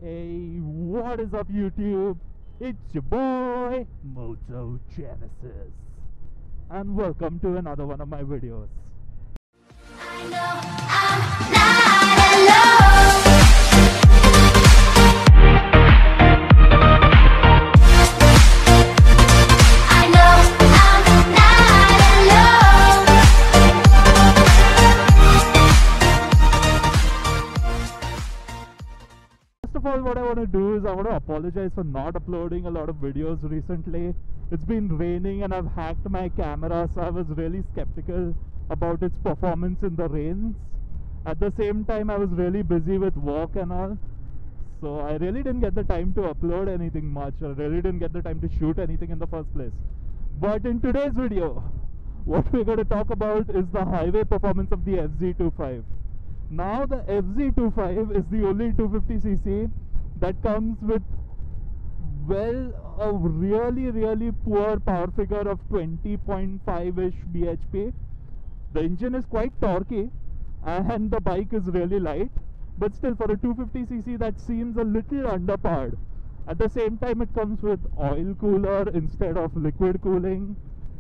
Hey, what is up, YouTube? It's your boy, Moto Genesis, and welcome to another one of my videos. I know I'm not alone. I know I'm not alone. First of all, what I want to do is I want to apologize for not uploading a lot of videos recently. It's been raining and I've hacked my camera, so I was really skeptical about its performance in the rains. At the same time, I was really busy with work and all, so I really didn't get the time to upload anything much. I really didn't get the time to shoot anything in the first place. But in today's video, what we're going to talk about is the highway performance of the FZ25. Now the FZ25 is the only 250cc that comes with, well, a really poor power figure of 20.5-ish bhp. The engine is quite torquey and the bike is really light, but still for a 250cc that seems a little underpowered. At the same time, it comes with oil cooler instead of liquid cooling,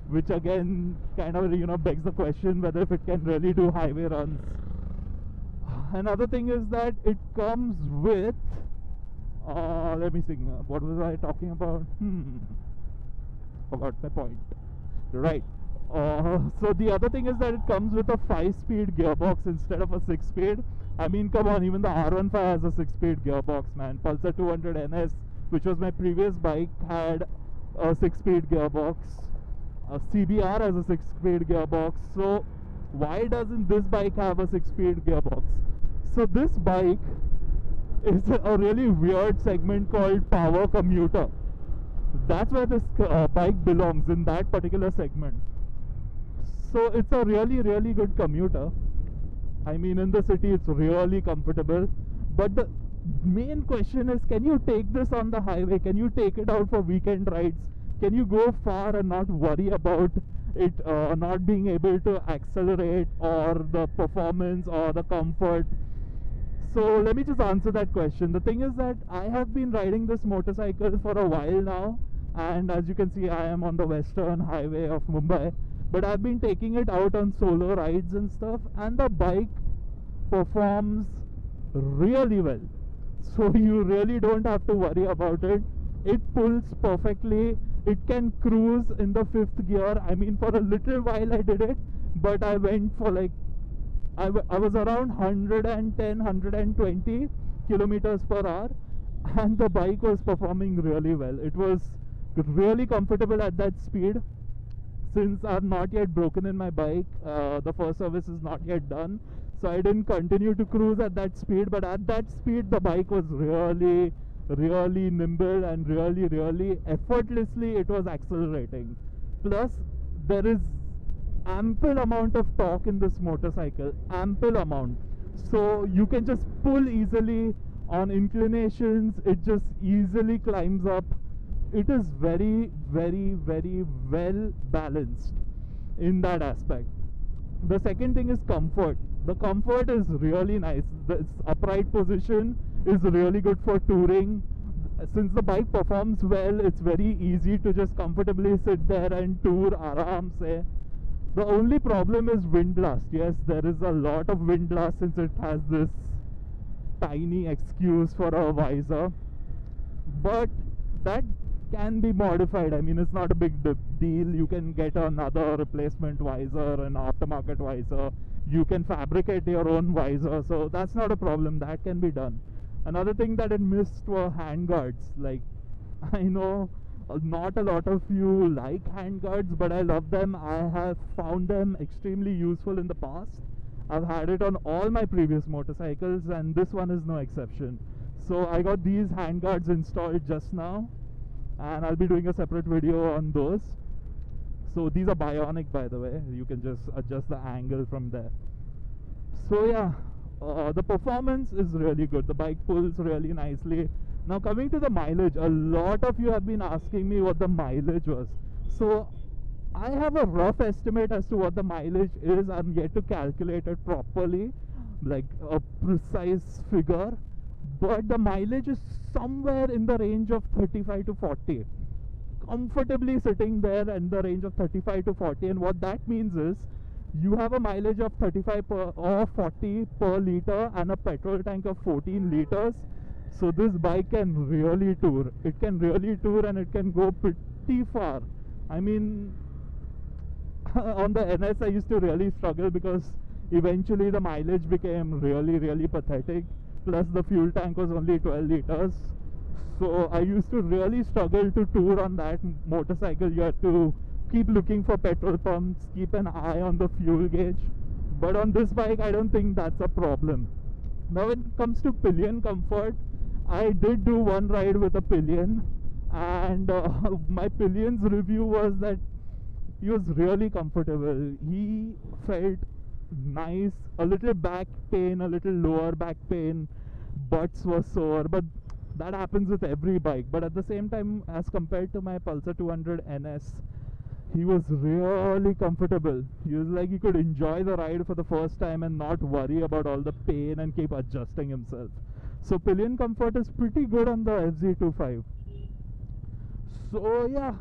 which again kind of begs the question whether if it can really do highway runs. Another thing is that it comes with let me think, what was I talking about? Forgot my point. Right. So the other thing is that it comes with a 5-speed gearbox instead of a 6-speed. I mean, come on, even the R15 has a 6-speed gearbox, man. Pulsar 200 NS, which was my previous bike, had a 6-speed gearbox. A CBR has a 6-speed gearbox. So why doesn't this bike have a 6-speed gearbox? So this bike is a really weird segment called power commuter. That's where this bike belongs, in that particular segment. So it's a really good commuter. I mean, in the city it's really comfortable, but the main question is, can you take this on the highway? Can you take it out for weekend rides? Can you go far and not worry about it not being able to accelerate, or the performance, or the comfort? So let me just answer that question. The thing is that I have been riding this motorcycle for a while now, and as you can see, I am on the Western Highway of Mumbai, but I've been taking it out on solo rides and stuff, and the bike performs really well. So you really don't have to worry about it. It pulls perfectly. It can cruise in the 5th gear. I mean, for a little while I did it, but I went for like, I was around 110, 120 kilometers per hour, and the bike was performing really well. It was really comfortable at that speed. Since I've not yet broken in my bike, the first service is not yet done, so I didn't continue to cruise at that speed, but at that speed the bike was really nimble, and really effortlessly it was accelerating. Plus, there is ample amount of torque in this motorcycle, ample amount, so you can just pull easily on inclinations. It just easily climbs up. It is very well balanced in that aspect. The second thing is comfort. The comfort is really nice. This upright position is really good for touring. Since the bike performs well, it's very easy to just comfortably sit there and tour aram se. The only problem is wind blast. Yes, there is a lot of wind blast since it has this tiny excuse for a visor, but that can be modified. I mean, it's not a big deal. You can get another replacement visor, an aftermarket visor. You can fabricate your own visor, so that's not a problem. That can be done. Another thing that it missed were handguards. Like, I know not a lot of you like handguards, but I love them. I have found them extremely useful in the past. I've had it on all my previous motorcycles, and this one is no exception. So I got these handguards installed just now, and I'll be doing a separate video on those. So these are bionic, by the way. You can just adjust the angle from there. So yeah, the performance is really good. The bike pulls really nicely. Now coming to the mileage, a lot of you have been asking me what the mileage was. So I have a rough estimate as to what the mileage is. I'm yet to calculate it properly, like a precise figure. but the mileage is somewhere in the range of 35 to 40, comfortably sitting there in the range of 35 to 40. And what that means is you have a mileage of 35 or 40 per liter and a petrol tank of 14 liters. So this bike can really tour. It can really tour, and it can go pretty far. I mean, on the NS I used to really struggle because eventually the mileage became really pathetic, plus the fuel tank was only 12 liters. So I used to really struggle to tour on that motorcycle. You had to keep looking for petrol pumps, keep an eye on the fuel gauge. But on this bike I don't think that's a problem. Now when it comes to pillion comfort, I did do one ride with a pillion, and my pillion's review was that he was really comfortable. He felt nice, a little back pain, a little lower back pain, butts were sore, but that happens with every bike. But at the same time, as compared to my Pulsar 200 NS, he was really comfortable. He was like he could enjoy the ride for the first time and not worry about all the pain and keep adjusting himself. So pillion comfort is pretty good on the FZ25. So yeah,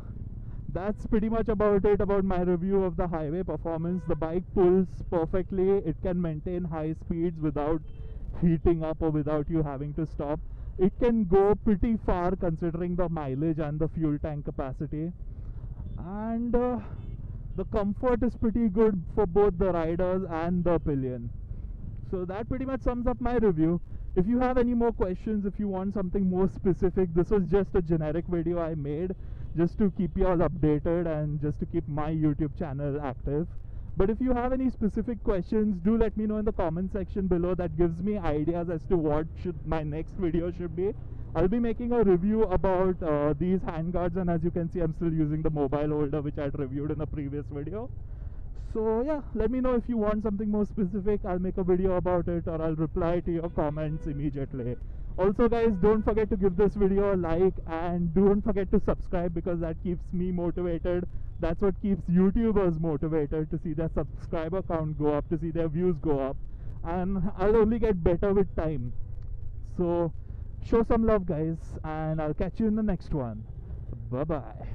that's pretty much about it about my review of the highway performance. The bike pulls perfectly. It can maintain high speeds without heating up or without you having to stop. It can go pretty far considering the mileage and the fuel tank capacity, and the comfort is pretty good for both the riders and the pillion. So that pretty much sums up my review. If you have any more questions, if you want something more specific, this was just a generic video I made just to keep you all updated and just to keep my YouTube channel active. But if you have any specific questions, do let me know in the comment section below. That gives me ideas as to what my next video should be. I'll be making a review about these handguards, and as you can see, I'm still using the mobile holder which I'd reviewed in a previous video. So yeah, let me know if you want something more specific. I'll make a video about it, or I'll reply to your comments immediately. Also guys, don't forget to give this video a like, and don't forget to subscribe, because that keeps me motivated. That's what keeps YouTubers motivated, to see their subscriber count go up, to see their views go up, and I'll only get better with time. So show some love guys, and I'll catch you in the next one. Bye bye.